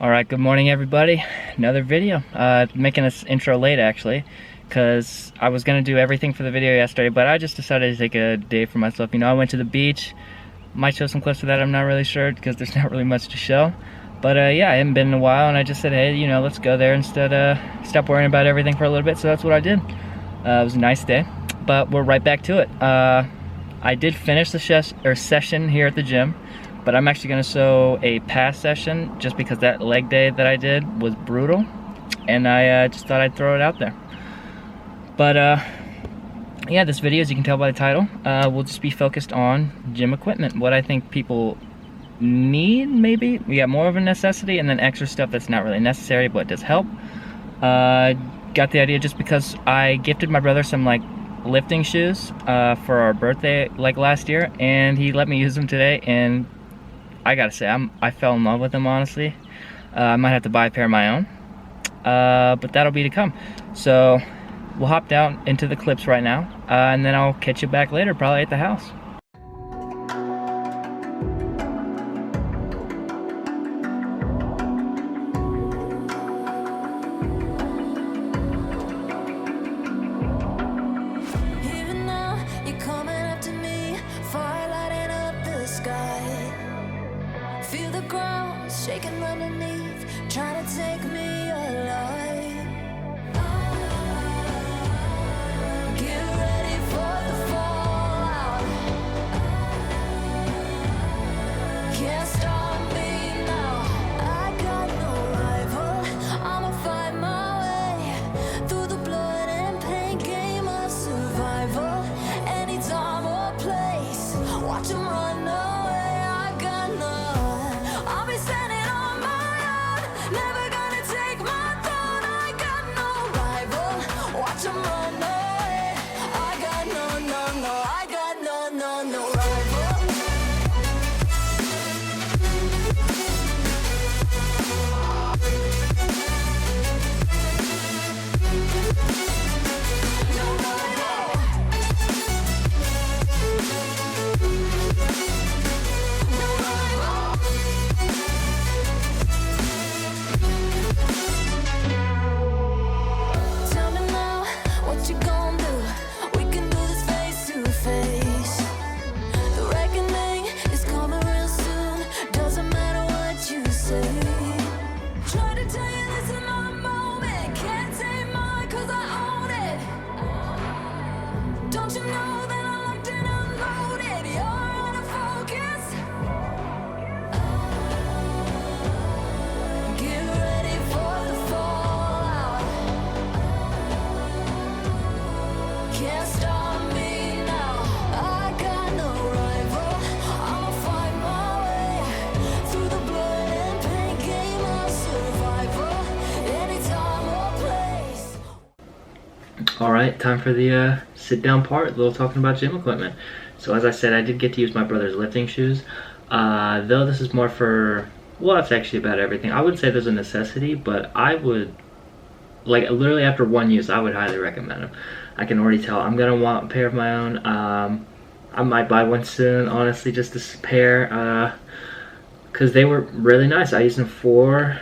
Alright, good morning everybody. Another video. Making this intro late actually, because I was going to do everything for the video yesterday, but I just decided to take a day for myself. You know, I went to the beach. Might show some clips of that, I'm not really sure, because there's not really much to show. But yeah, I haven't been in a while, and I just said, hey, you know, let's go there instead, stop worrying about everything for a little bit, so that's what I did. It was a nice day, but we're right back to it. I did finish the session here at the gym, but I'm actually going to show a past session just because that leg day that I did was brutal, and I just thought I'd throw it out there. But yeah, this video, as you can tell by the title, will just be focused on gym equipment, what I think people need, maybe. We got more of a necessity, and then extra stuff that's not really necessary but does help. Got the idea just because I gifted my brother some like lifting shoes for our birthday like last year, and he let me use them today, and I gotta say I fell in love with them, honestly. I might have to buy a pair of my own, but that'll be to come. So we'll hop down into the clips right now, and then I'll catch you back later, probably at the house. Feel the ground shaking underneath, trying to take me alive. Get ready for the fallout. Can't stop me now. I got no rival. I'ma find my way through the blood and pain game of survival. Anytime or place, watch 'em run away. Alright, time for the sit down part, a little talking about gym equipment. So as I said, I did get to use my brother's lifting shoes. Though this is more for, well, it's actually about everything. I wouldn't say there's a necessity, but I would, like, literally after one use, I would highly recommend them. I can already tell I'm going to want a pair of my own. I might buy one soon, honestly, just this pair, because they were really nice. I used them for,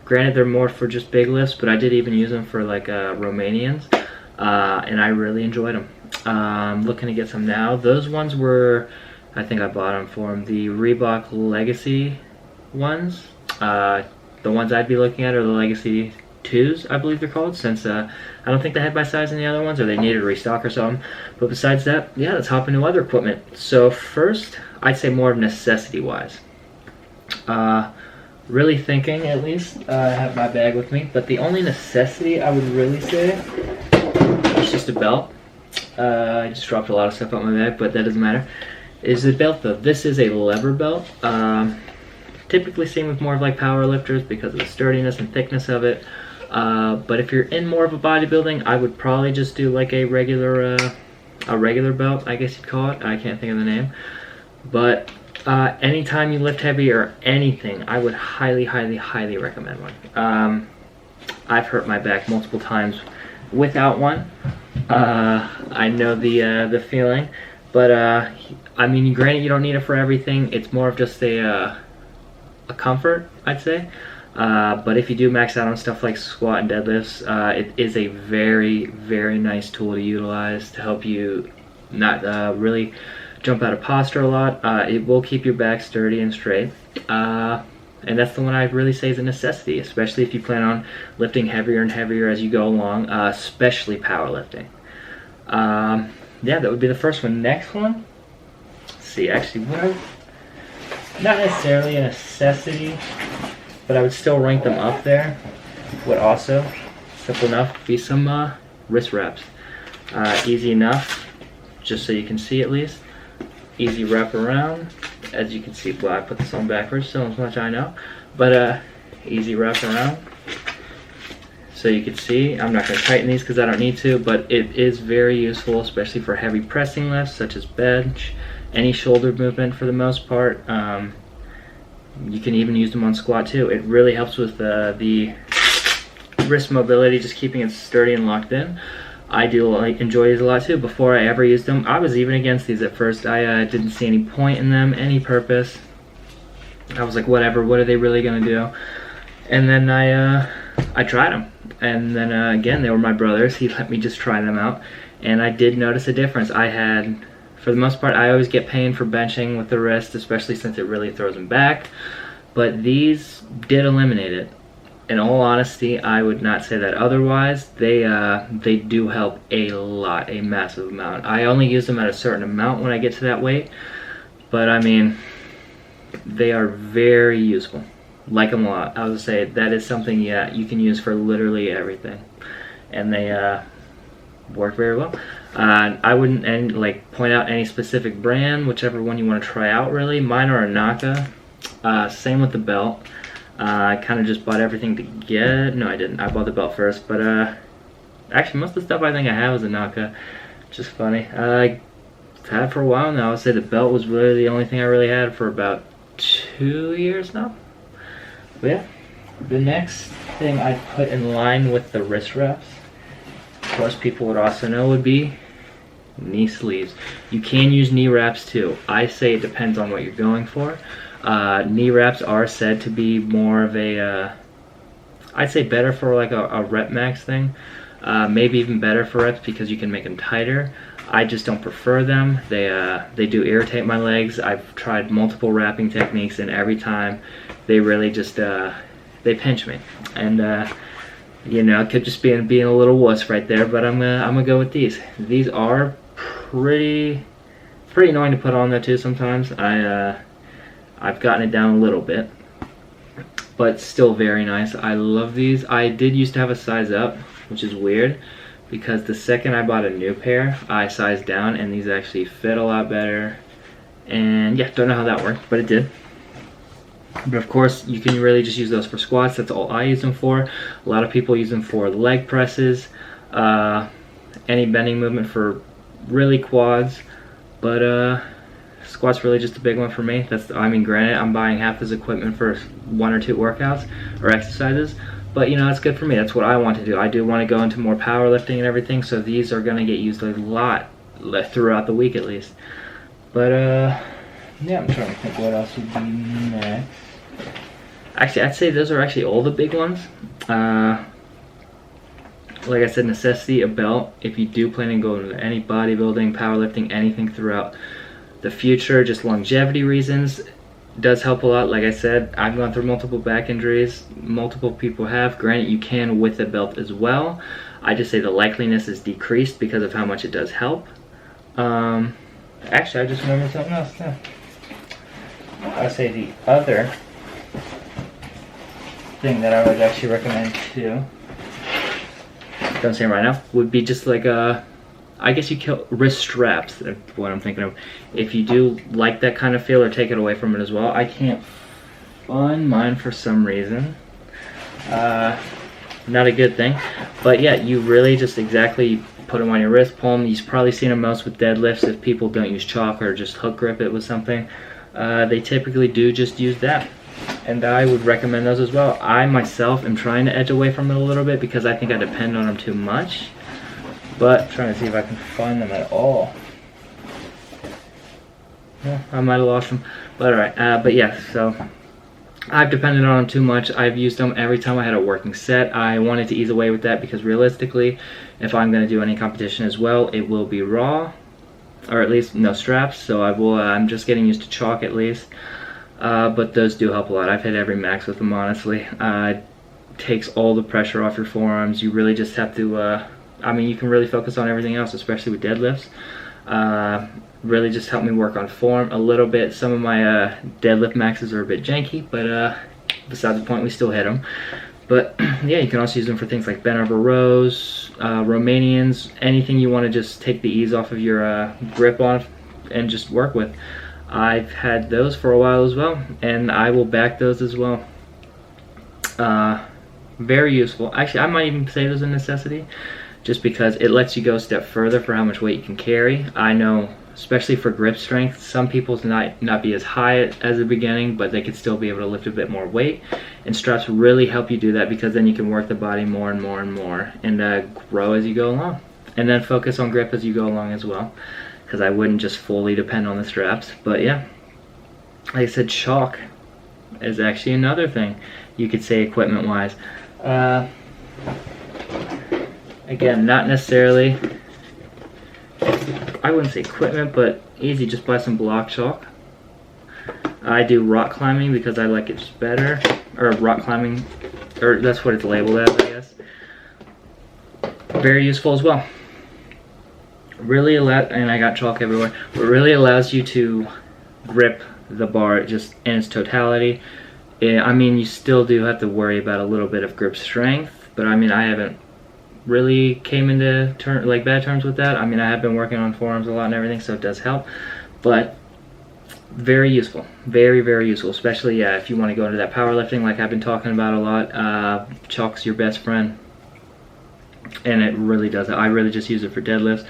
granted they're more for just big lifts, but I did even use them for like Romanians, and I really enjoyed them. Looking to get some now. Those ones were, I think I bought them for them, the Reebok Legacy ones. The ones I'd be looking at are the Legacy 2s, I believe they're called, since I don't think they had my size in the other ones, or they needed a restock or something. But besides that, yeah, let's hop into other equipment. So first, I'd say more of necessity wise. Really thinking, at least, I have my bag with me, but the only necessity I would really say is just a belt. I just dropped a lot of stuff out my bag, but that doesn't matter. Is the belt though. This is a lever belt. Typically seen with more of like power lifters because of the sturdiness and thickness of it. But if you're in more of a bodybuilding, I would probably just do like a regular belt, I guess you'd call it. I can't think of the name. But anytime you lift heavy or anything, I would highly recommend one. I've hurt my back multiple times without one. I know the feeling, but I mean, granted, you don't need it for everything. It's more of just a comfort, I'd say. But if you do max out on stuff like squat and deadlifts, it is a very, very nice tool to utilize to help you not really jump out of posture a lot. It will keep your back sturdy and straight. And that's the one I'd really say is a necessity, especially if you plan on lifting heavier and heavier as you go along, especially powerlifting. Yeah, that would be the first one. Next one, let's see, actually, not necessarily a necessity, but I would still rank them up there. Would also, simple enough, be some wrist wraps. Easy enough, just so you can see at least. Easy wrap around. As you can see, well, I put this on backwards, so as much I know. But easy wrap around. So you can see, I'm not going to tighten these because I don't need to, but it is very useful, especially for heavy pressing lifts, such as bench, any shoulder movement for the most part. You can even use them on squat too. It really helps with the wrist mobility, just keeping it sturdy and locked in. I do enjoy these a lot too. Before I ever used them, I was even against these at first. I didn't see any point in them, any purpose. I was like, whatever, what are they really gonna do? And then I tried them. And then again, they were my brothers. He let me just try them out. And I did notice a difference. I had, for the most part, I always get pain for benching with the wrist, especially since it really throws them back. But these did eliminate it. In all honesty, I would not say that otherwise. They do help a lot, a massive amount. I only use them at a certain amount when I get to that weight, but I mean, they are very useful. Like them a lot. I would say that is something, yeah, you can use for literally everything, and they work very well. I wouldn't like point out any specific brand, whichever one you want to try out. Really, mine are a Naka. Same with the belt. I kind of just bought everything to get. No, I didn't. I bought the belt first, but actually most of the stuff I think I have is a Naka. Just funny. I've had it for a while now. I would say the belt was really the only thing I really had for about 2 years now. But yeah, the next thing I put in line with the wrist wraps, of course people would also know, would be knee sleeves. You can use knee wraps too. I say it depends on what you're going for. Knee wraps are said to be more of a, I'd say better for like a rep max thing. Maybe even better for reps because you can make them tighter. I just don't prefer them. They do irritate my legs. I've tried multiple wrapping techniques, and every time they really just they pinch me. And you know, it could just be being a little wuss right there. But I'm gonna go with these. These are pretty annoying to put on though too sometimes. I've gotten it down a little bit, but still very nice. I love these. I did used to have a size up, which is weird because the second I bought a new pair, I sized down, and these actually fit a lot better. And yeah, don't know how that worked, but it did. But of course, you can really just use those for squats. That's all I use them for. A lot of people use them for leg presses, any bending movement for really quads, but squat's really just a big one for me. I mean, granted, I'm buying half this equipment for 1 or 2 workouts or exercises, but you know, it's good for me. That's what I want to do. I do want to go into more powerlifting and everything, so these are going to get used a lot throughout the week at least. But yeah, I'm trying to think what else would be next. Actually, I'd say those are actually all the big ones. Like I said, necessity, a belt. If you do plan on going to any bodybuilding, powerlifting, anything throughout the future, just longevity reasons, does help a lot. Like I said, I've gone through multiple back injuries. Multiple people have. Granted, you can with a belt as well. I just say the likeliness is decreased because of how much it does help. Actually, I just remembered something else too. I'd say the other thing that I would actually recommend too, don't say it right now, would be just like I guess you kill wrist straps, that's what I'm thinking of. If you do like that kind of feel or take it away from it as well. I can't find mine for some reason. Not a good thing. But yeah, you really just exactly put them on your wrist, pull them. You've probably seen them most with deadlifts if people don't use chalk or just hook grip it with something. They typically do just use that. And I would recommend those as well. I myself am trying to edge away from it a little bit because I think I depend on them too much. But I'm trying to see if I can find them at all. Yeah, I might have lost them. But alright, but yeah, so I've depended on them too much. I've used them every time I had a working set. I wanted to ease away with that because realistically, if I'm going to do any competition as well, it will be raw, or at least no straps. So I'm just getting used to chalk at least. But those do help a lot. I've hit every max with them, honestly. It takes all the pressure off your forearms. You really just have to, I mean, you can really focus on everything else, especially with deadlifts. Really just helped me work on form a little bit. Some of my deadlift maxes are a bit janky, but besides the point, we still hit them. But yeah, you can also use them for things like bent over rows, Romanians, anything you want to just take the ease off of your grip on and just work with. I've had those for a while as well, and I will back those as well. Very useful. Actually, I might even say those a necessity, just because it lets you go a step further for how much weight you can carry. I know, especially for grip strength, some people's not be as high as the beginning, but they could still be able to lift a bit more weight. And straps really help you do that, because then you can work the body more and more and more, and grow as you go along. And then focus on grip as you go along as well, because I wouldn't just fully depend on the straps. But yeah, like I said, chalk is actually another thing you could say equipment wise. Again, not necessarily, I wouldn't say equipment, but easy, just buy some block chalk. I do rock climbing because I like it just better, or rock climbing, or that's what it's labeled as, I guess. Very useful as well. Really and I got chalk everywhere, but really allows you to grip the bar just in its totality. I mean, you still do have to worry about a little bit of grip strength, but I mean, I haven't really came into bad terms with that. I mean, I have been working on forearms a lot and everything, so it does help. But very useful, very, very useful, especially if you want to go into that powerlifting like I've been talking about a lot. Chalk's your best friend, and it really does it. I really just use it for deadlifts.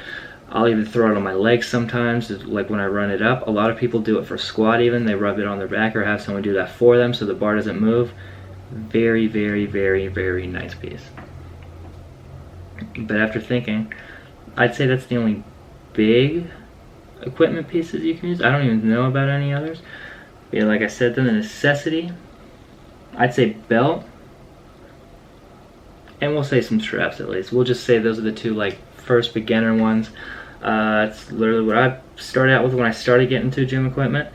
I'll even throw it on my legs sometimes, like when I run it up. A lot of people do it for squat even. They rub it on their back or have someone do that for them so the bar doesn't move. Very, very, very, very nice piece. But after thinking, I'd say that's the only big equipment pieces you can use. I don't even know about any others. But yeah, like I said, then the necessity, I'd say belt, and we'll say some straps at least. We'll just say those are the two like first beginner ones. It's literally what I started out with when I started getting into gym equipment.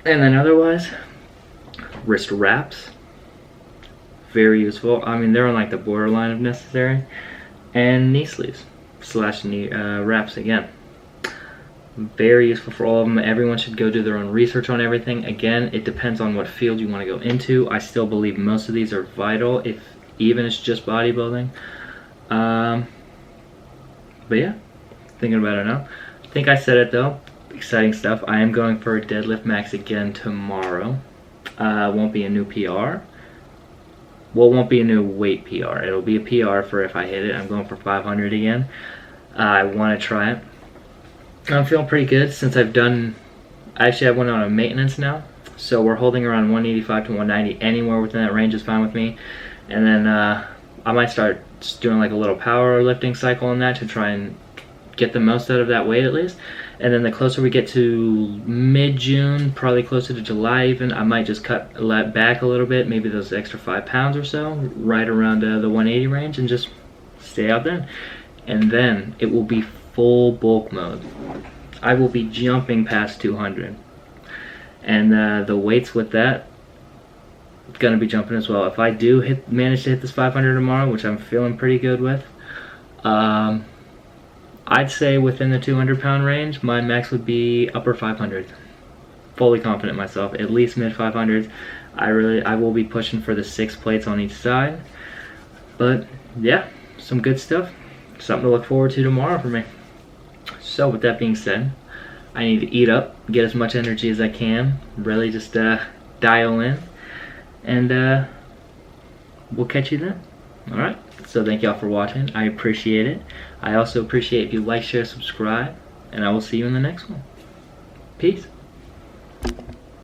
And then otherwise, wrist wraps, very useful. I mean, they're on like the borderline of necessary. And knee sleeves / knee wraps again. Very useful for all of them. Everyone should go do their own research on everything. Again, it depends on what field you want to go into. I still believe most of these are vital, if even it's just bodybuilding. But yeah, thinking about it now. I think I said it though. Exciting stuff. I am going for a deadlift max again tomorrow. Won't be a new PR. Well, it won't be a new weight PR. It'll be a PR for if I hit it. I'm going for 500 again. I want to try it. I'm feeling pretty good since I've done, actually I went on a maintenance now. So we're holding around 185 to 190. Anywhere within that range is fine with me. And then I might start doing like a little powerlifting cycle on that to try and get the most out of that weight at least. And then the closer we get to mid-June, probably closer to July even, I might just cut back a little bit, maybe those extra 5 pounds or so, right around the 180 range, and just stay out there. And then it will be full bulk mode. I will be jumping past 200. And the weights with that, gonna be jumping as well. If I do manage to hit this 500 tomorrow, which I'm feeling pretty good with, I'd say within the 200-pound range, my max would be upper 500s. Fully confident in myself, at least mid 500s. I will be pushing for the 6 plates on each side. But yeah, some good stuff. Something to look forward to tomorrow for me. So with that being said, I need to eat up, get as much energy as I can, really just dial in, and we'll catch you then. Alright, so thank y'all for watching. I appreciate it. I also appreciate if you like, share, subscribe, and I will see you in the next one. Peace.